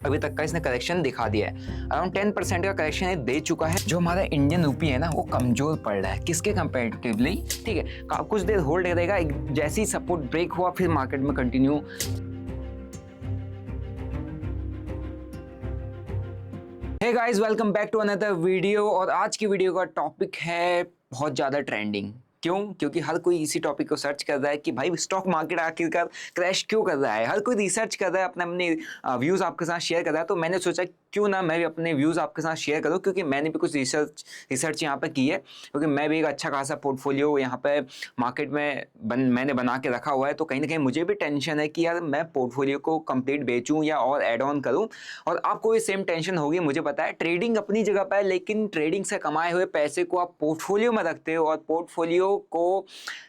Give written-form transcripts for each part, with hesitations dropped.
अभी तक का इसने करेक्शन दिखा दिया है। अराउंड 10% का करेक्शन ये दे चुका है। जो हमारा इंडियन रूपी है ना वो कमजोर पड़ रहा है किसके कंपैरेटिवली, ठीक है। कुछ देर होल्ड करेगा, जैसे ही सपोर्ट ब्रेक हुआ फिर मार्केट में continue. Hey guys, welcome back to another video. और आज की वीडियो का टॉपिक है बहुत ज़्यादा ट्रेंडिंग। क्यों? क्योंकि हर कोई इसी टॉपिक को सर्च कर रहा है कि भाई स्टॉक मार्केट आखिरकार क्रैश क्यों कर रहा है। हर कोई रिसर्च कर रहा है, अपने अपने व्यूज़ आपके साथ शेयर कर रहा है। तो मैंने सोचा क्यों ना मैं भी अपने व्यूज़ आपके साथ शेयर करूं, क्योंकि मैंने भी कुछ रिसर्च यहाँ पे की है। क्योंकि मैं भी एक अच्छा खासा पोर्टफोलियो यहाँ पे मार्केट में मैंने बना के रखा हुआ है। तो कहीं ना कहीं मुझे भी टेंशन है कि यार मैं पोर्टफोलियो को कंप्लीट बेचूं या और ऐड ऑन करूं। और आपको ये सेम टेंशन होगी, मुझे पता है। ट्रेडिंग अपनी जगह पर है, लेकिन ट्रेडिंग से कमाए हुए पैसे को आप पोर्टफोलियो में रखते हो, और पोर्टफोलियो को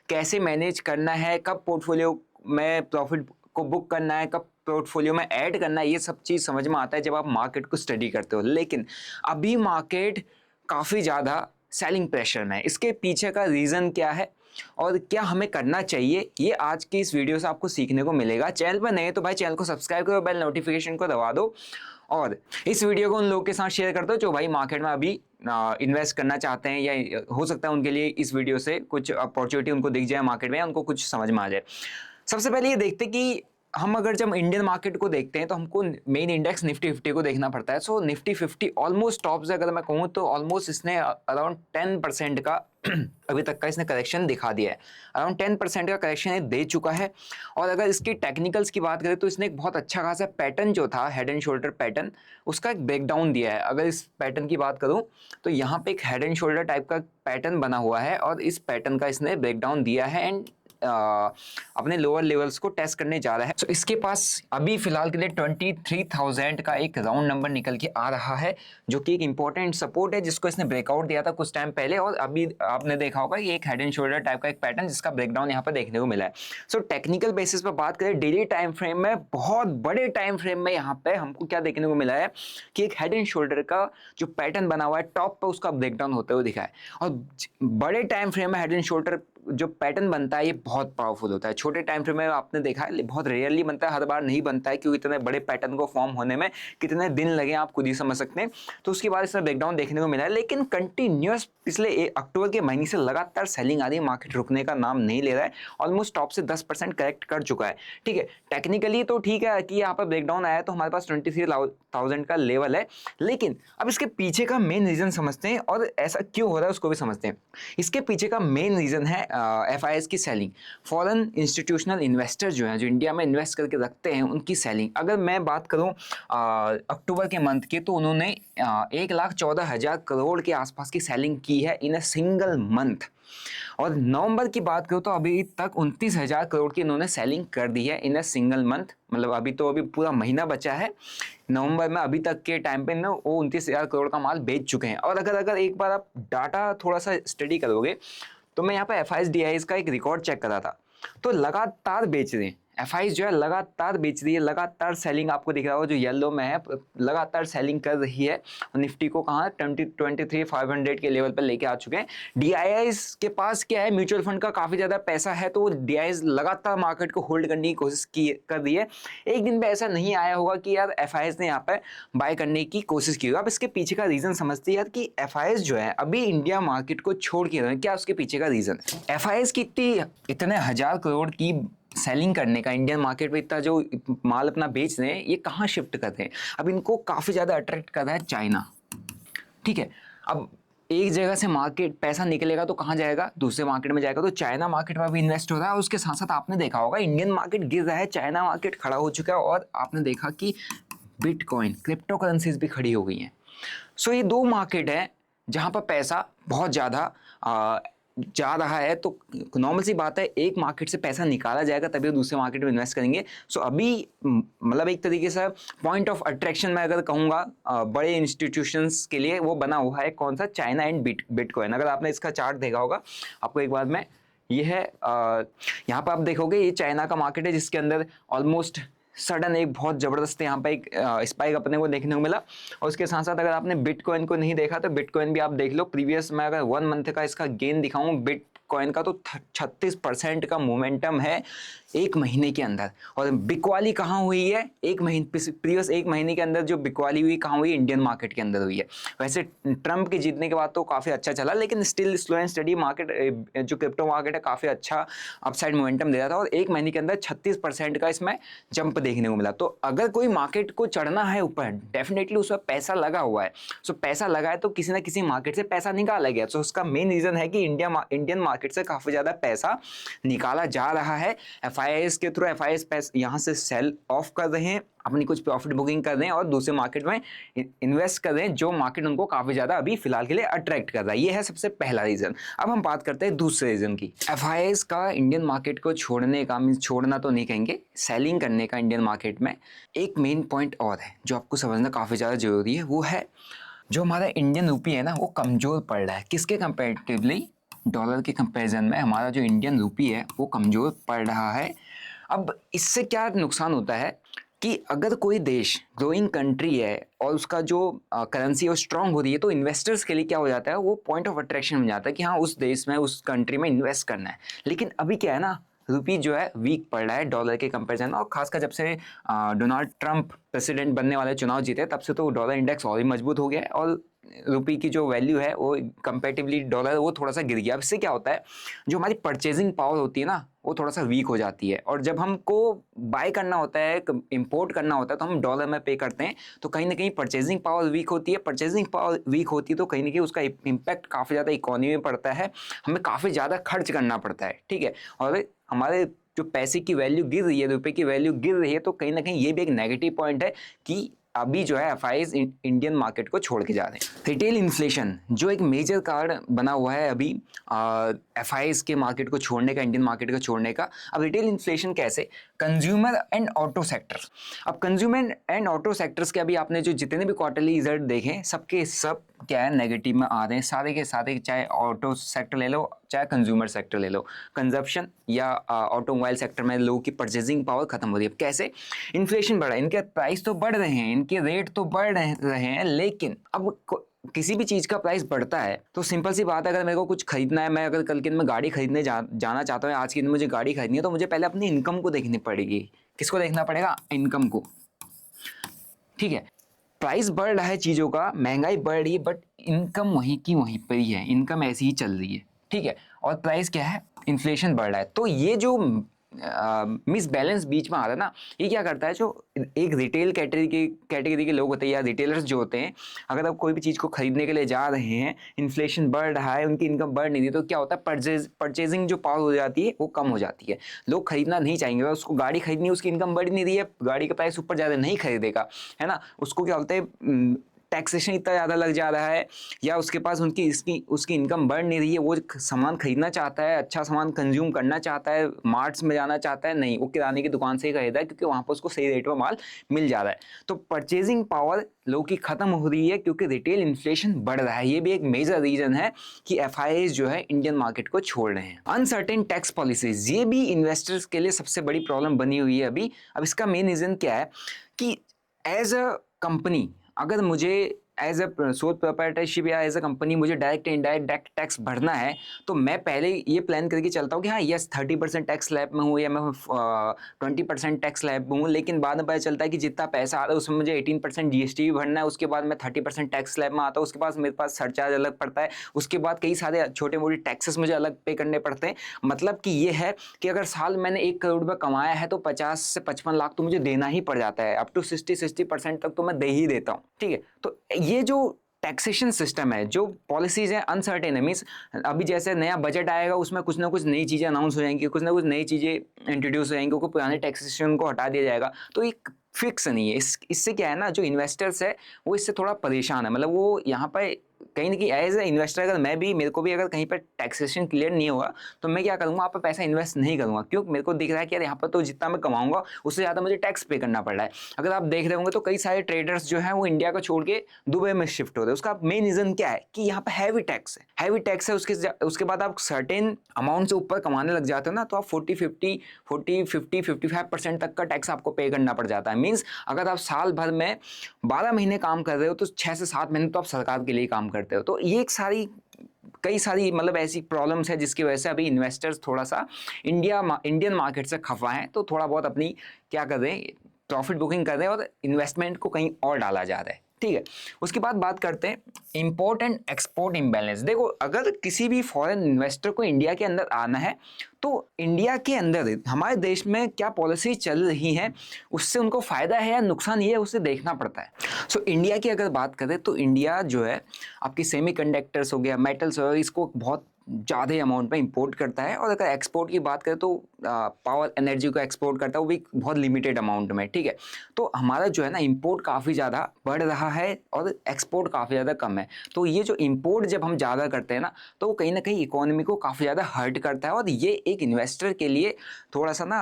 कैसे मैनेज करना है, कब पोर्टफोलियो में प्रॉफिट को बुक करना है, कब पोर्टफोलियो में ऐड करना है, ये सब चीज़ समझ में आता है जब आप मार्केट को स्टडी करते हो। लेकिन अभी मार्केट काफ़ी ज़्यादा सेलिंग प्रेशर में है। इसके पीछे का रीज़न क्या है और क्या हमें करना चाहिए, ये आज की इस वीडियो से आपको सीखने को मिलेगा। चैनल पर नए तो भाई चैनल को सब्सक्राइब करो, बेल नोटिफिकेशन को दबा दो, और इस वीडियो को उन लोगों के साथ शेयर कर दो जो भाई मार्केट में अभी इन्वेस्ट करना चाहते हैं, या हो सकता है उनके लिए इस वीडियो से कुछ अपॉर्चुनिटी उनको दिख जाए मार्केट में, उनको कुछ समझ में आ जाए। सबसे पहले ये देखते कि हम अगर जब इंडियन मार्केट को देखते हैं तो हमको मेन इंडेक्स निफ्टी 50 को देखना पड़ता है। सो निफ्टी 50 ऑलमोस्ट टॉप से अगर मैं कहूँ तो ऑलमोस्ट इसने अराउंड 10% का अभी तक का इसने करेक्शन दिखा दिया है। अराउंड 10% का करेक्शन ये दे चुका है। और अगर इसकी टेक्निकल्स की बात करें तो इसने एक बहुत अच्छा खासा पैटर्न जो था हेड एंड शोल्डर पैटर्न, उसका एक ब्रेकडाउन दिया है। अगर इस पैटर्न की बात करूं तो यहाँ पे एक हेड एंड शोल्डर टाइप का पैटर्न बना हुआ है, और इस पैटर्न का इसने ब्रेकडाउन दिया है एंड अपने लोअर लेवल्स को टेस्ट करने जा रहा है। तो इसके पास अभी फिलहाल के लिए 23,000 का एक राउंड नंबर निकल के आ रहा है, जो कि एक इंपॉर्टेंट सपोर्ट है जिसको इसने ब्रेकआउट दिया था कुछ टाइम पहले। और अभी आपने देखा होगा ये एक हेड एंड शोल्डर टाइप का एक पैटर्न जिसका ब्रेकडाउन यहाँ पर देखने को मिला है। सो टेक्निकल बेसिस पर बात करें, डेली टाइम फ्रेम में, बहुत बड़े टाइम फ्रेम में यहाँ पे हमको क्या देखने को मिला है कि एक हेड एंड शोल्डर का जो पैटर्न बना हुआ है टॉप पर, उसका ब्रेकडाउन होते हुए दिखा है। और बड़े टाइम फ्रेम में हेड एंड शोल्डर जो पैटर्न बनता है ये बहुत पावरफुल होता है। छोटे टाइम फ्रेम में आपने देखा है बहुत रेयरली बनता है, हर बार नहीं बनता है, क्योंकि इतने बड़े पैटर्न को फॉर्म होने में कितने दिन लगे आप खुद ही समझ सकते हैं। तो उसके बाद इसमें ब्रेकडाउन देखने को मिला है, लेकिन कंटिन्यूअस पिछले अक्टूबर के महीने से लगातार सेलिंग आ रही है। मार्केट रुकने का नाम नहीं ले रहा है, ऑलमोस्ट टॉप से 10% करेक्ट कर चुका है। ठीक है, टेक्निकली तो ठीक है कि यहाँ पर ब्रेकडाउन आया तो हमारे पास 23,000 का लेवल है। लेकिन अब इसके पीछे का मेन रीजन समझते हैं, और ऐसा क्यों हो रहा है उसको भी समझते हैं। इसके पीछे का मेन रीजन है FIS की सेलिंग। फॉरेन इंस्टीट्यूशनल इन्वेस्टर जो हैं, जो इंडिया में इन्वेस्ट करके रखते हैं, उनकी सेलिंग। अगर मैं बात करूं अक्टूबर के मंथ की, तो उन्होंने 1,14,000 करोड़ के आसपास की सेलिंग की है इन अ सिंगल मंथ। और नवंबर की बात करूं तो अभी तक 29,000 करोड़ की इन्होंने सेलिंग कर दी है इन अ सिंगल मंथ। मतलब अभी पूरा महीना बचा है नवंबर में, अभी तक के टाइम पे ना वो 29,000 करोड़ का माल बेच चुके हैं। और अगर एक बार आप डाटा थोड़ा सा स्टडी करोगे तो मैं यहाँ पे FIS DIS का एक रिकॉर्ड चेक कर रहा था, तो लगातार बेच रहे हैं। FIS जो है लगातार बेच रही है, लगातार सेलिंग आपको दिख रहा होगा जो येलो में है, लगातार सेलिंग कर रही है। और निफ्टी को कहाँ 23,500 के लेवल पर लेके आ चुके हैं। DIS के पास क्या है, म्यूचुअल फंड का काफ़ी ज़्यादा पैसा है, तो DIS लगातार मार्केट को होल्ड करने की कोशिश कर रही है। एक दिन पे ऐसा नहीं आया होगा कि यार FIS ने यहाँ पर बाय करने की कोशिश की होगी। अब इसके पीछे का रीज़न समझते हैं यार कि FIS जो है अभी इंडिया मार्केट को छोड़ के रहे हैं, क्या उसके पीछे का रीज़न है। FIS की इतने 1,000 करोड़ की सेलिंग करने का, इंडियन मार्केट में इतना जो माल अपना बेच रहे हैं, ये कहाँ शिफ्ट करते हैं। अब इनको काफ़ी ज़्यादा अट्रैक्ट कर रहा है चाइना। ठीक है, अब एक जगह से मार्केट पैसा निकलेगा तो कहाँ जाएगा, दूसरे मार्केट में जाएगा। तो चाइना मार्केट में भी इन्वेस्ट हो रहा है। उसके साथ साथ आपने देखा होगा इंडियन मार्केट गिर रहा है, चाइना मार्केट खड़ा हो चुका है, और आपने देखा कि बिटकॉइन, क्रिप्टो करेंसीज भी खड़ी हो गई हैं। सो ये दो मार्केट है जहाँ पर पैसा बहुत ज़्यादा जा रहा है। तो नॉर्मल सी बात है, एक मार्केट से पैसा निकाला जाएगा तभी वो दूसरे मार्केट में इन्वेस्ट करेंगे। सो अभी मतलब एक तरीके से पॉइंट ऑफ अट्रैक्शन मैं अगर कहूँगा बड़े इंस्टीट्यूशंस के लिए, वो बना हुआ है कौन सा, चाइना एंड बिटकॉइन। अगर आपने इसका चार्ट देखा होगा, आपको एक बार मैं, ये है यहाँ पर आप देखोगे ये चाइना का मार्केट है जिसके अंदर ऑलमोस्ट सडन एक बहुत ज़बरदस्त यहाँ पे एक स्पाइक अपने को देखने को मिला। और उसके साथ साथ अगर आपने बिटकॉइन को नहीं देखा तो बिटकॉइन भी आप देख लो। प्रीवियस मैं अगर 1 मंथ का इसका गेन दिखाऊँ बिटकॉइन का तो 36% का मोमेंटम है एक महीने के अंदर। और बिकवाली कहाँ हुई है? प्रीवियस एक महीने के अंदर जो बिकवाली हुई कहाँ हुई? इंडियन मार्केट के अंदर हुई है। वैसे ट्रंप के जीतने के बाद तो काफ़ी अच्छा चला, लेकिन still slow and study market जो क्रिप्टो मार्केट है काफ़ी अच्छा अपसाइड मोमेंटम दे रहा था और एक महीने के अंदर 36% का इसमें जंप देखने को मिला। तो अगर कोई मार्केट को चढ़ना है ऊपर, डेफिनेटली उसमें पैसा लगा हुआ है। सो पैसा लगा है तो किसी ना किसी मार्केट से पैसा निकाला गया। सो उसका मेन रीज़न है कि इंडियन मार्केट से काफ़ी ज़्यादा पैसा निकाला जा रहा है एफआईआईएस के थ्रू। एफआईआईएस पैसा यहाँ से सेल ऑफ कर रहे हैं, अपनी कुछ प्रॉफिट बुकिंग कर रहे हैं और दूसरे मार्केट में इन्वेस्ट कर रहे हैं, जो मार्केट उनको काफ़ी ज़्यादा अभी फिलहाल के लिए अट्रैक्ट कर रहा है। ये है सबसे पहला रीज़न। अब हम बात करते हैं दूसरे रीज़न की। एफआईआईएस का इंडियन मार्केट को छोड़ने का, मीन्स छोड़ना तो नहीं कहेंगे, सेलिंग करने का इंडियन मार्केट में एक मेन पॉइंट और है जो आपको समझना काफ़ी ज़्यादा ज़रूरी है। वो है जो हमारा इंडियन रूपी है ना, वो कमज़ोर पड़ रहा है। किसके कंपेरेटिवली? डॉलर के कंपैरिजन में हमारा जो इंडियन रूपी है वो कमज़ोर पड़ रहा है। अब इससे क्या नुकसान होता है कि अगर कोई देश ग्रोइंग कंट्री है और उसका जो करेंसी है वो स्ट्रांग हो रही है, तो इन्वेस्टर्स के लिए क्या हो जाता है, वो पॉइंट ऑफ अट्रैक्शन बन जाता है कि हाँ उस देश में, उस कंट्री में इन्वेस्ट करना है। लेकिन अभी क्या है ना, रुपी जो है वीक पड़ रहा है डॉलर के कंपैरिजन में, और खासकर जब से डोनाल्ड ट्रंप प्रेसिडेंट बनने वाले चुनाव जीते तब से तो डॉलर इंडेक्स और भी मजबूत हो गया है और रुपी की जो वैल्यू है वो कंपैरेटिवली डॉलर वो थोड़ा सा गिर गया। अब इससे क्या होता है, जो हमारी परचेजिंग पावर होती है ना वो थोड़ा सा वीक हो जाती है, और जब हमको बाय करना होता है, इंपोर्ट करना होता है, तो हम डॉलर में पे करते हैं, तो कहीं ना कहीं परचेजिंग पावर वीक होती है। परचेजिंग पावर वीक होती है तो कहीं ना कहीं उसका इम्पैक्ट काफ़ी ज़्यादा इकोनॉमी में पड़ता है, हमें काफ़ी ज़्यादा खर्च करना पड़ता है, ठीक है। और हमारे जो पैसे की वैल्यू गिर रही है, रुपए की वैल्यू गिर रही है, तो कहीं ना कहीं ये भी एक नेगेटिव पॉइंट है कि अभी जो है एफआईआईएस इंडियन मार्केट को छोड़ के जा रहे हैं। रिटेल इन्फ्लेशन जो एक मेजर कारण बना हुआ है अभी एफआईआईएस के मार्केट को छोड़ने का, इंडियन मार्केट को छोड़ने का। अब रिटेल इन्फ्लेशन कैसे? Consumer and auto sector. अब कंज्यूमर एंड ऑटो सेक्टर्स के अभी आपने जो जितने भी क्वार्टरली रिजल्ट देखे सबके सब क्या है, नेगेटिव में आ रहे हैं सारे के सारे, चाहे ऑटो सेक्टर ले लो चाहे कंज्यूमर सेक्टर ले लो। कंजप्शन या ऑटोमोबाइल सेक्टर में लोगों की परचेजिंग पावर खत्म हो रही है। कैसे? इन्फ्लेशन बढ़ा, इनके प्राइस तो बढ़ रहे हैं, इनके रेट तो बढ़ रहे हैं, लेकिन अब किसी भी चीज़ का प्राइस बढ़ता है तो सिंपल सी बात है, अगर मेरे को कुछ खरीदना है, मैं अगर कल के दिन में गाड़ी खरीदने जाना चाहता हूँ, आज के दिन मुझे गाड़ी खरीदनी है, तो मुझे पहले अपनी इनकम को देखनी पड़ेगी। किसको देखना पड़ेगा? इनकम को, ठीक है। प्राइस बढ़ रहा है चीज़ों का, महंगाई बढ़ रही है, बट इनकम वहीं की वहीं पर ही है, इनकम ऐसी ही चल रही है, ठीक है। और प्राइस क्या है? इन्फ्लेशन बढ़ रहा है। तो ये जो मिस बैलेंस बीच में आ रहा है ना, ये क्या करता है, जो एक रिटेल कैटेगरी के लोग होते हैं या रिटेलर्स जो होते हैं, अगर आप कोई भी चीज़ को खरीदने के लिए जा रहे हैं, इन्फ्लेशन बढ़ रहा है, उनकी इनकम बढ़ नहीं रही, तो क्या होता है, परचेजिंग जो पावर हो जाती है वो कम हो जाती है। लोग खरीदना नहीं चाहेंगे, उसको गाड़ी खरीदनी है, उसकी इनकम बढ़ नहीं रही है, गाड़ी का प्राइस ऊपर ज़्यादा नहीं खरीदेगा, है ना। उसको क्या होता है, टैक्सेशन इतना ज़्यादा लग जा रहा है, या उसके पास उसकी इनकम बढ़ नहीं रही है, वो सामान खरीदना चाहता है, अच्छा सामान कंज्यूम करना चाहता है, मार्ट्स में जाना चाहता है, नहीं, वो किराने की दुकान से ही खरीदा है क्योंकि वहाँ पर उसको सही रेट में माल मिल जा रहा है। तो परचेजिंग पावर लोगों की खत्म हो रही है क्योंकि रिटेल इन्फ्लेशन बढ़ रहा है। ये भी एक मेजर रीजन है कि एफआईआईएस जो है इंडियन मार्केट को छोड़ रहे हैं। अनसर्टेन टैक्स पॉलिसीज, ये भी इन्वेस्टर्स के लिए सबसे बड़ी प्रॉब्लम बनी हुई है अभी। अब इसका मेन रीजन क्या है कि एज अ कंपनी, अगर मुझे एज अ सोल प्रोप्राइटरशिप या एज अ कंपनी मुझे डायरेक्ट इनडायरेक्ट टैक्स भरना है, तो मैं पहले ये प्लान करके चलता हूँ कि हाँ यस 30% टैक्स स्लैब में हूँ या मैं 20% टैक्स स्लैब में हूँ, लेकिन बाद में पता चलता है कि जितना पैसा आ रहा है उसमें मुझे 18% जीएसटी भी भरना है, उसके बाद मैं 30% टैक्स स्लैब में आता हूँ, उसके बाद मेरे पास सरचार्ज अलग पड़ता है, उसके बाद कई सारे छोटे मोटे टैक्सेस मुझे अलग पे करने पड़ते हैं। मतलब कि ये है कि अगर साल मैंने 1 करोड़ रुपये कमाया है तो 50 से 55 लाख तो मुझे देना ही पड़ जाता है, अप टू 60% तक तो मैं दे ही देता हूँ, ठीक है। तो ये जो टैक्सेशन सिस्टम है, जो पॉलिसीज है अनसर्टेन है, मीन्स अभी जैसे नया बजट आएगा उसमें कुछ ना कुछ नई चीज़ें अनाउंस हो जाएंगी, कुछ ना कुछ नई चीज़ें इंट्रोड्यूस हो जाएंगी, क्योंकि पुराने टैक्सेशन को हटा दिया जाएगा, तो एक फिक्स नहीं है। इससे क्या है ना, जो इन्वेस्टर्स है वो इससे थोड़ा परेशान है, मतलब वो यहाँ पर कहीं ना कहीं एज ए इन्वेस्टर अगर मेरे को भी अगर कहीं पर टैक्सेशन क्लियर नहीं होगा तो मैं क्या करूँगा, आप पैसा इन्वेस्ट नहीं करूँगा, क्योंकि मेरे को दिख रहा है कि यार यहाँ पर तो जितना मैं कमाऊंगा उससे ज़्यादा मुझे टैक्स पे करना पड़ रहा है। अगर आप देख रहे होंगे तो कई सारे ट्रेडर्स जो हैं वो इंडिया को छोड़ के दुबई में शिफ्ट हो रहे हैं। उसका मेन रीज़न क्या है कि यहाँ पर हैवी टैक्स है, उसके बाद आप सर्टेन अमाउंट से ऊपर कमाने लग जाते हो ना, तो आप 55% तक का टैक्स आपको पे करना पड़ जाता है। मीन्स अगर आप साल भर में 12 महीने काम कर रहे हो तो 6 से 7 महीने तो आप सरकार के लिए काम करते हो। तो ये एक सारी कई सारी मतलब ऐसी प्रॉब्लम्स है जिसकी वजह से अभी इन्वेस्टर्स थोड़ा सा इंडियन मार्केट से खफा हैं, तो थोड़ा बहुत अपनी क्या कर रहे हैं, प्रॉफिट बुकिंग कर रहे हैं और इन्वेस्टमेंट को कहीं और डाला जा रहा है। ठीक है, उसके बाद बात करते हैं इंपोर्ट एंड एक्सपोर्ट इम्बैलेंस। देखो, अगर किसी भी फॉरेन इन्वेस्टर को इंडिया के अंदर आना है तो इंडिया के अंदर हमारे देश में क्या पॉलिसी चल रही है, उससे उनको फायदा है या नुकसान, ये उसे देखना पड़ता है। सो इंडिया की अगर बात करें तो इंडिया जो है आपकी सेमीकंडक्टर्स हो गया, मेटल्स हो गया, इसको बहुत ज़्यादा अमाउंट में इंपोर्ट करता है। और अगर एक्सपोर्ट की बात करें तो पावर एनर्जी को एक्सपोर्ट करता है, वो भी बहुत लिमिटेड अमाउंट में। ठीक है, तो हमारा जो है ना इंपोर्ट काफ़ी ज़्यादा बढ़ रहा है और एक्सपोर्ट काफ़ी ज़्यादा कम है। तो ये जो इंपोर्ट जब हम ज़्यादा करते हैं ना, तो वो कहीं ना कहीं इकोनॉमी को काफ़ी ज़्यादा हर्ट करता है और ये एक इन्वेस्टर के लिए थोड़ा सा ना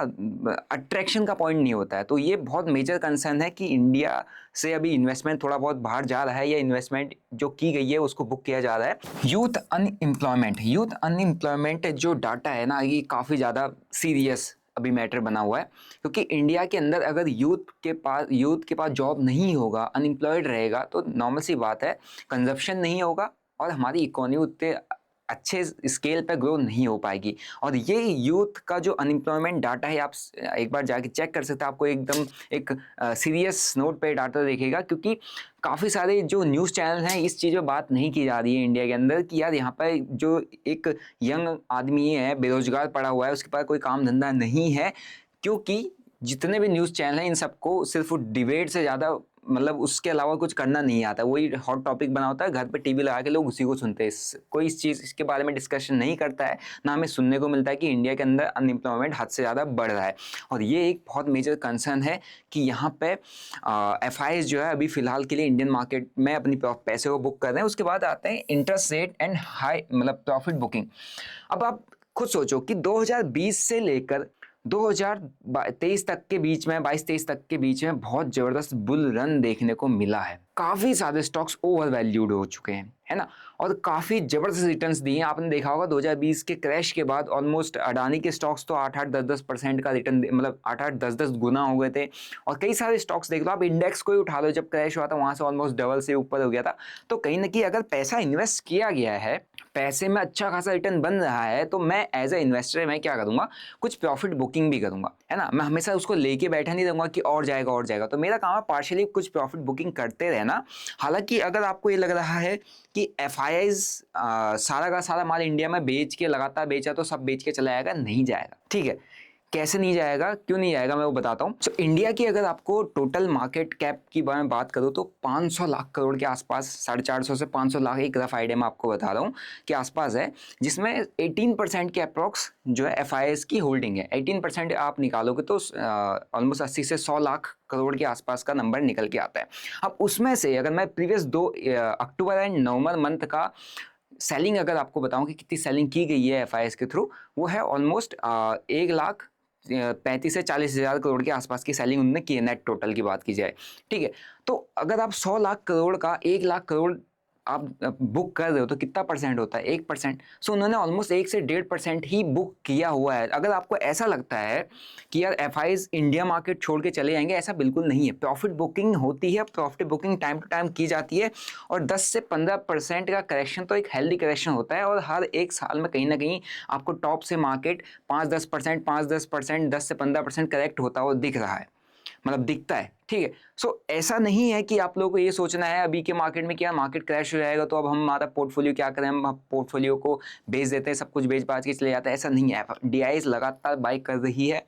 अट्रैक्शन का पॉइंट नहीं होता है। तो ये बहुत मेजर कंसर्न है कि इंडिया से अभी इन्वेस्टमेंट थोड़ा बहुत बाहर जा रहा है या इन्वेस्टमेंट जो की गई है उसको बुक किया जा रहा है। यूथ अनएम्प्लॉयमेंट जो डाटा है ना, ये काफ़ी ज़्यादा सीरियस अभी मैटर बना हुआ है, क्योंकि इंडिया के अंदर अगर यूथ के पास जॉब नहीं होगा, अनएम्प्लॉयड रहेगा, तो नॉर्मल सी बात है कंजप्शन नहीं होगा और हमारी इकोनॉमी उतने अच्छे स्केल पर ग्रो नहीं हो पाएगी। और ये यूथ का जो अनएम्प्लॉयमेंट डाटा है, आप एक बार जाके चेक कर सकते हैं, आपको एकदम एक सीरियस नोट पे डाटा देखेगा, क्योंकि काफ़ी सारे जो न्यूज़ चैनल हैं इस चीज़ पे बात नहीं की जा रही है इंडिया के अंदर कि यार यहाँ पर जो एक यंग आदमी है, बेरोजगार पड़ा हुआ है, उसके पास कोई काम धंधा नहीं है, क्योंकि जितने भी न्यूज़ चैनल हैं इन सबको सिर्फ डिबेट से ज़्यादा मतलब उसके अलावा कुछ करना नहीं आता। वही हॉट टॉपिक बना होता है, घर पे टीवी लगा के लोग उसी को सुनते हैं, कोई इस चीज़ इसके बारे में डिस्कशन नहीं करता है। ना हमें सुनने को मिलता है कि इंडिया के अंदर अनएम्प्लॉयमेंट हद से ज़्यादा बढ़ रहा है। और ये एक बहुत मेजर कंसर्न है कि यहाँ पे FIs जो है अभी फ़िलहाल के लिए इंडियन मार्केट में अपनी पैसे को बुक कर रहे हैं। उसके बाद आते हैं इंटरेस्ट रेट एंड हाई मतलब प्रॉफिट बुकिंग। अब आप खुद सोचो कि 2020 से लेकर 2023 तक के बीच में, 22-23 तक के बीच में बहुत ज़बरदस्त बुल रन देखने को मिला है। काफ़ी सारे स्टॉक्स ओवर वैल्यूड हो चुके हैं, है ना, और काफ़ी ज़बरदस्त रिटर्न्स दिए हैं। आपने देखा होगा 2020 के क्रैश के बाद ऑलमोस्ट अडानी के स्टॉक्स तो 8-8, 10-10% का रिटर्न, मतलब 8-8, 10-10 गुना हो गए थे। और कई सारे स्टॉक्स देख लो आप, इंडेक्स को ही उठा लो, जब क्रैश हुआ था वहाँ से ऑलमोस्ट डबल से ऊपर हो गया था। तो कहीं ना कहीं अगर पैसा इन्वेस्ट किया गया है, पैसे में अच्छा खासा रिटर्न बन रहा है, तो मैं एज ए इन्वेस्टर मैं क्या करूँगा, कुछ प्रॉफिट बुकिंग भी करूँगा, है ना। मैं हमेशा उसको लेके बैठा नहीं रहूँगा कि और जाएगा और जाएगा। तो मेरा काम है पार्शियली कुछ प्रॉफिट बुकिंग करते रहना। हालांकि अगर आपको ये लग रहा है कि FIs सारा का सारा माल इंडिया में बेच के लगातार बेचा तो सब बेच के चला जाएगा, नहीं जाएगा। ठीक है, कैसे नहीं जाएगा, क्यों नहीं जाएगा, मैं वो बताता हूँ। सो इंडिया की अगर आपको टोटल मार्केट कैप की बारे में बात करूँ तो 500 लाख करोड़ के आसपास, 450 से 500 लाख, एक रफ आइडिया मैं आपको बता रहा हूँ कि आसपास है, जिसमें 18% के अप्रॉक्स जो है FIs की होल्डिंग है। 18% आप निकालोगे तो ऑलमोस्ट 80 से 100 लाख करोड़ के आसपास का नंबर निकल के आता है। अब उसमें से अगर मैं previous 2 October and November month का सेलिंग अगर आपको बताऊं कि कितनी सेलिंग की गई है FIs के थ्रू, वो है ऑलमोस्ट 1,35,000 से 40,000 करोड़ के आसपास की सेलिंग उन्होंने की है, नेट टोटल की बात की जाए। ठीक है, तो अगर आप 100 लाख करोड़ का 1 लाख करोड़ आप बुक कर रहे हो तो कितना परसेंट होता है, 1%। सो उन्होंने ऑलमोस्ट 1 से 1.5% ही बुक किया हुआ है। अगर आपको ऐसा लगता है कि यार FIs इंडिया मार्केट छोड़ के चले जाएंगे, ऐसा बिल्कुल नहीं है। प्रॉफिट बुकिंग होती है, profit booking time to time की जाती है, और 10 से 15% का करेक्शन तो एक हेल्दी करेक्शन होता है। और हर एक साल में कहीं ना कहीं आपको टॉप से मार्केट 5-10%, 5-10%, 10 से 15% करेक्ट होता हुआ दिख रहा है, मतलब दिखता है। ठीक है, सो ऐसा नहीं है कि आप लोगों को ये सोचना है अभी के मार्केट में क्या मार्केट क्रैश हो जाएगा तो अब हम हमारा पोर्टफोलियो क्या करें, हम पोर्टफोलियो को बेच देते हैं, सब कुछ बेच बाच के चले जाते हैं। ऐसा नहीं है। DIs लगातार बाई कर रही है।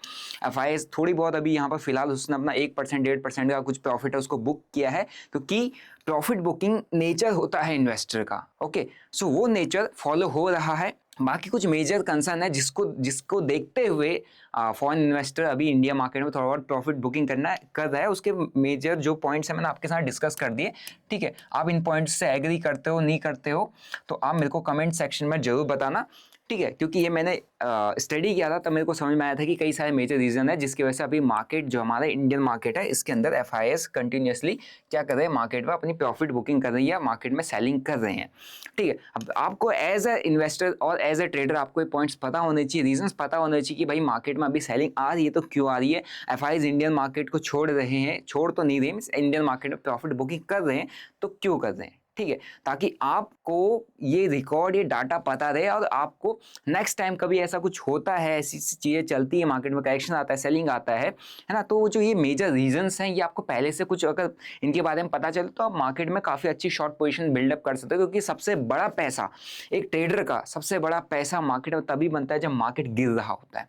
FIs थोड़ी बहुत अभी यहाँ पर फिलहाल उसने अपना 1%, 1.5% का कुछ प्रॉफिट है उसको बुक किया है, क्योंकि प्रॉफिट बुकिंग नेचर होता है इन्वेस्टर का। ओके, सो वो नेचर फॉलो हो रहा है। बाकी कुछ मेजर कंसर्न है जिसको देखते हुए फॉरेन इन्वेस्टर अभी इंडिया मार्केट में थोड़ा बहुत प्रॉफिट बुकिंग कर रहा है। उसके मेजर जो पॉइंट्स हैं मैंने आपके साथ डिस्कस कर दिए। ठीक है, आप इन पॉइंट्स से एग्री करते हो नहीं करते हो तो आप मेरे को कमेंट सेक्शन में जरूर बताना। ठीक है, क्योंकि ये मैंने स्टडी किया था तब मेरे को समझ में आया था कि कई सारे मेजर रीजन है जिसकी वजह से अभी मार्केट जो हमारा इंडियन मार्केट है इसके अंदर FIs कंटिन्यूसली क्या कर रहे हैं, मार्केट में अपनी प्रॉफिट बुकिंग कर रही है, मार्केट में सेलिंग कर रहे हैं। ठीक है, अब आपको एज ए इन्वेस्टर और एज ए ट्रेडर आपको ये पॉइंट्स पता होने चाहिए, रीजंस पता होने चाहिए कि भाई मार्केट में अभी सेलिंग आ रही है तो क्यों आ रही है। FIs इंडियन मार्केट को छोड़ रहे हैं, छोड़ तो नहीं रहे, इंडियन मार्केट में प्रॉफिट बुकिंग कर रहे हैं तो क्यों कर रहे हैं। ठीक है, ताकि आपको ये रिकॉर्ड, ये डाटा पता रहे और आपको नेक्स्ट टाइम कभी ऐसा कुछ होता है, ऐसी चीज़ें चलती है मार्केट में, करेक्शन आता है, सेलिंग आता है ना, तो जो ये मेजर रीजंस हैं ये आपको पहले से कुछ अगर इनके बारे में पता चले तो आप मार्केट में काफ़ी अच्छी शॉर्ट पोजीशन बिल्डअप कर सकते हो। क्योंकि सबसे बड़ा पैसा, एक ट्रेडर का सबसे बड़ा पैसा मार्केट में तभी बनता है जब मार्केट गिर रहा होता है,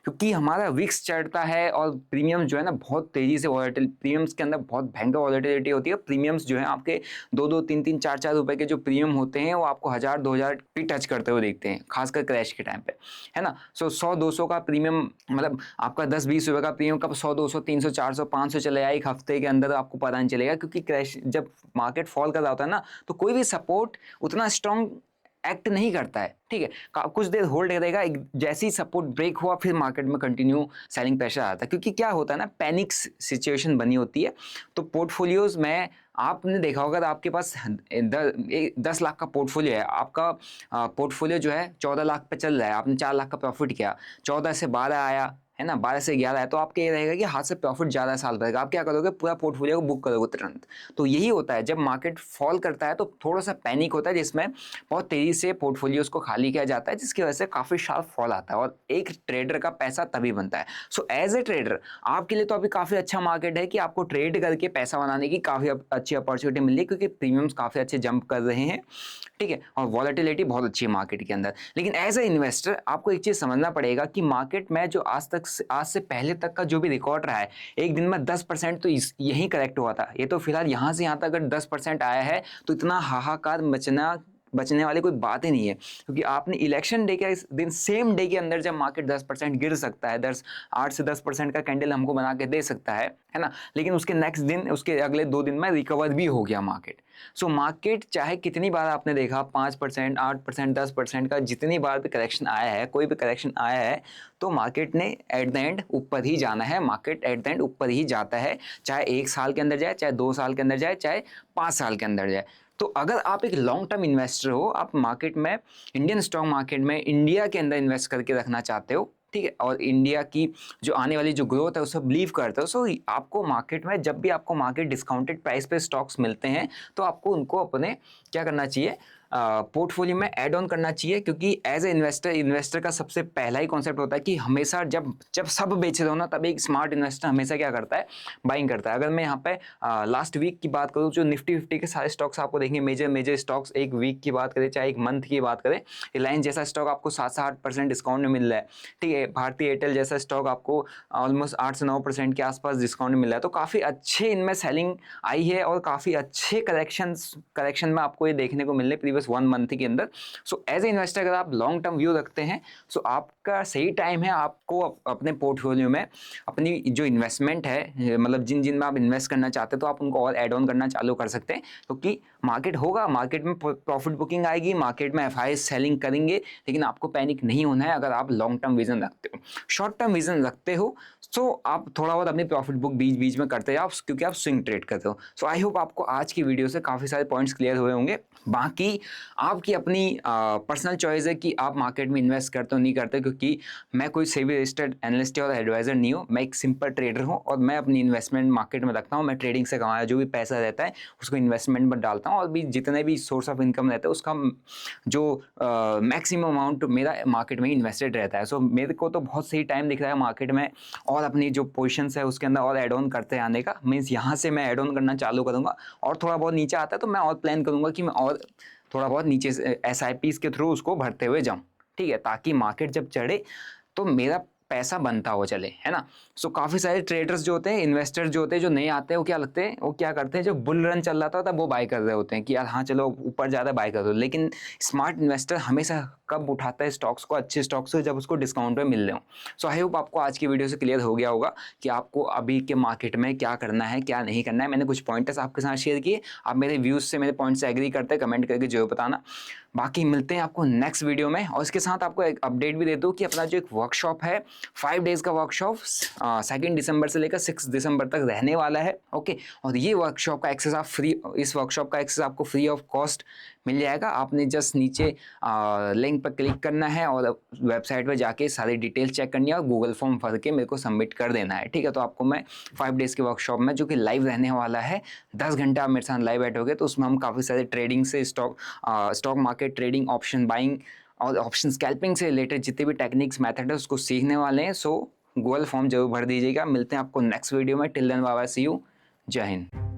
क्योंकि हमारा विक्स चढ़ता है और प्रीमियम जो है ना बहुत तेजी से वॉलेटिल, प्रीमियम्स के अंदर बहुत भयंकर वॉलेटिलिटी होती है। प्रीमियम्स जो है आपके 2-2, 3-3, 4-4 रुपए के जो प्रीमियम होते हैं वो आपको 1000-2000 भी टच करते हुए देखते हैं, खासकर क्रैश के टाइम पे, है ना। सो 100-200 का प्रीमियम, मतलब आपका 10-20 रुपए का प्रीमियम कब 100-200-300-400-500 चले जाए एक हफ्ते के अंदर आपको पता नहीं चलेगा। क्योंकि क्रैश, जब मार्केट फॉल कर रहा होता है ना, तो कोई भी सपोर्ट उतना स्ट्रॉन्ग एक्ट नहीं करता है, ठीक है, कुछ देर होल्ड करेगा, जैसे ही सपोर्ट ब्रेक हुआ फिर मार्केट में कंटिन्यू सेलिंग प्रेशर आता है। क्योंकि क्या होता है ना, पैनिक सिचुएशन बनी होती है। तो पोर्टफोलियोज में आपने देखा होगा, अगर आपके पास 10 लाख का पोर्टफोलियो है, आपका पोर्टफोलियो जो है 14 लाख पे चल रहा है, आपने 4 लाख का प्रॉफिट किया, 14 से 12 आया, है ना, 12 से 11 है, तो आपके ये रहेगा कि हाथ से प्रॉफिट ज़्यादा साल भरेगा। आप क्या करोगे, पूरा पोर्टफोलियो को बुक करोगे तुरंत। तो यही होता है, जब मार्केट फॉल करता है तो थोड़ा सा पैनिक होता है, जिसमें बहुत तेज़ी से पोर्टफोलियोज को खाली किया जाता है, जिसकी वजह से काफ़ी शार्प फॉल आता है और एक ट्रेडर का पैसा तभी बनता है। सो एज ए ट्रेडर आपके लिए तो अभी काफ़ी अच्छा मार्केट है कि आपको ट्रेड करके पैसा बनाने की काफ़ी अच्छी अपॉर्चुनिटी मिल रही है, क्योंकि प्रीमियम्स काफ़ी अच्छे जंप कर रहे हैं, ठीक है, और वॉलेटिलिटी बहुत अच्छी है मार्केट के अंदर। लेकिन एज ए इन्वेस्टर आपको एक चीज़ समझना पड़ेगा कि मार्केट में जो आज से पहले तक का जो भी रिकॉर्ड रहा है, एक दिन में 10% तो यही करेक्ट हुआ था। ये तो फिलहाल यहाँ से यहाँ तक अगर 10% आया है तो इतना हाहाकार बचने वाली कोई बात ही नहीं है। क्योंकि आपने इलेक्शन डे के दिन, सेम डे के अंदर जब मार्केट 10% गिर सकता है, 8 से 10% का कैंडल हमको बना के दे सकता है ना, लेकिन उसके नेक्स्ट दिन, उसके अगले 2 दिन में रिकवर भी हो गया मार्केट। सो मार्केट चाहे कितनी बार आपने देखा 5%, 8%, 10% का जितनी बार भी करेक्शन आया है, कोई भी करेक्शन आया है, तो मार्केट ने एट द एंड ऊपर ही जाना है। मार्केट एट द एंड ऊपर ही जाता है, चाहे 1 साल के अंदर जाए, चाहे 2 साल के अंदर जाए, चाहे 5 साल के अंदर जाए। तो अगर आप एक लॉन्ग टर्म इन्वेस्टर हो, आप मार्केट में, इंडियन स्टॉक मार्केट में, इंडिया के अंदर इन्वेस्ट करके रखना चाहते हो, ठीक है, और इंडिया की जो आने वाली जो ग्रोथ है उसको बिलीव करते हो, सो आपको मार्केट में, जब भी आपको मार्केट डिस्काउंटेड प्राइस पे स्टॉक्स मिलते हैं तो आपको उनको अपने क्या करना चाहिए, पोर्टफोलियो में ऐड ऑन करना चाहिए। क्योंकि एज ए इन्वेस्टर का सबसे पहला ही कॉन्सेप्ट होता है कि हमेशा जब सब बेच रहे हो ना, तब एक स्मार्ट इन्वेस्टर हमेशा क्या करता है, बाइंग करता है। अगर मैं यहाँ पे लास्ट वीक की बात करूँ, जो निफ्टी 50 के सारे स्टॉक्स आपको देखेंगे, मेजर स्टॉक्स, एक वीक की बात करें चाहे एक मंथ की बात करें, रिलायंस जैसा स्टॉक आपको 7 से 8% डिस्काउंट में मिल रहा है, ठीक है, भारतीय एयरटेल जैसा स्टॉक आपको ऑलमोस्ट 8 से 9% के आसपास डिस्काउंट मिल रहा है। तो काफ़ी अच्छे इनमें सेलिंग आई है और काफ़ी अच्छे करेक्शन में आपको ये देखने को मिल रहे प्रीवियस 1 मंथ के अंदर। सो एज ए इन्वेस्टर अगर आप लॉन्ग टर्म व्यू रखते हैं, सो आपका सही टाइम है आपको अपने पोर्टफोलियो में अपनी जो इन्वेस्टमेंट है, मतलब जिन में आप इन्वेस्ट करना चाहते हैं, तो आप उनको और ऐड ऑन करना चालू कर सकते हैं। क्योंकि मार्केट होगा, मार्केट में प्रॉफिट बुकिंग आएगी, मार्केट में एफआईआई सेलिंग करेंगे, लेकिन आपको पैनिक नहीं होना है अगर आप लॉन्ग टर्म विजन रखते हो। शॉर्ट टर्म विजन रखते हो तो आप थोड़ा बहुत अपनी प्रॉफिट बुक बीच बीच में करते जाओ, क्योंकि आप स्विंग ट्रेड करते हो। सो आई होप आपको आज की वीडियो से काफ़ी सारे पॉइंट्स क्लियर हुए होंगे। बाकी आपकी अपनी पर्सनल चॉइस है कि आप मार्केट में इन्वेस्ट करते हो नहीं करते, क्योंकि मैं कोई सेबी रजिस्टर्ड एनालिस्ट और एडवाइजर नहीं हूँ, मैं एक सिंपल ट्रेडर हूँ और मैं अपनी इन्वेस्टमेंट मार्केट में रखता हूँ। मैं ट्रेडिंग से कमाया जो भी पैसा रहता है उसको इन्वेस्टमेंट में डालता हूँ, और भी जितने भी सोर्स ऑफ इनकम रहता है उसका जो मैक्सिमम अमाउंट मेरा मार्केट में इन्वेस्टेड रहता है। सो मेरे को तो बहुत सही टाइम दिख रहा है मार्केट में, और अपनी जो पोजीशंस है उसके अंदर और ऐड ऑन करते आने का। मीन्स यहाँ से मैं ऐड ऑन करना चालू करूँगा, और थोड़ा बहुत नीचे आता है तो मैं और प्लान करूँगा कि मैं और थोड़ा बहुत नीचे से SIPs के थ्रू उसको भरते हुए जाऊँ, ठीक है, ताकि मार्केट जब चढ़े तो मेरा पैसा बनता हो चले, है ना। सो काफ़ी सारे ट्रेडर्स जो होते हैं, इन्वेस्टर जो होते हैं, जो नहीं आते हैं, वो क्या करते हैं, जब बुल रन चल रहा था तब वो बाय कर रहे होते हैं कि यार हाँ चलो ऊपर ज़्यादा बाय कर दो। लेकिन स्मार्ट इन्वेस्टर हमेशा कब उठाता है स्टॉक्स को, अच्छे स्टॉक्स को, जब उसको डिस्काउंट पे मिल रहे हो। सो आई होप आपको आज की वीडियो से क्लियर हो गया होगा कि आपको अभी के मार्केट में क्या करना है, क्या नहीं करना है। मैंने कुछ पॉइंटर्स आपके साथ शेयर किए, आप मेरे व्यूज़ से, मेरे पॉइंट से एग्री करते हैं, कमेंट करके जरूर बताना। बाकी मिलते हैं आपको नेक्स्ट वीडियो में, और इसके साथ आपको एक अपडेट भी दे दूँ कि अपना जो एक वर्कशॉप है 5 डेज़ का वर्कशॉप 2 दिसंबर से लेकर 6 दिसंबर तक रहने वाला है। ओके, और ये वर्कशॉप का एक्सेस आप फ्री, इस वर्कशॉप का एक्सेस आपको फ्री ऑफ कॉस्ट मिल जाएगा। आपने जस्ट नीचे लिंक पर क्लिक करना है और वेबसाइट पर जाके सारी डिटेल्स चेक करनी है और गूगल फॉर्म भर के मेरे को सबमिट कर देना है, ठीक है। तो आपको मैं 5 डेज़ के वर्कशॉप में, जो कि लाइव रहने वाला है, 10 घंटे आप मेरे साथ लाइव बैठोगे, तो उसमें हम काफ़ी सारे ट्रेडिंग से stock market trading, option buying और ऑप्शन स्कैल्पिंग से रिलेटेड जितने भी टेक्निक्स मेथड है उसको सीखने वाले हैं। सो गूगल फॉर्म जरूर भर दीजिएगा। मिलते हैं आपको नेक्स्ट वीडियो में। Till then bye bye, see you, जय हिंद।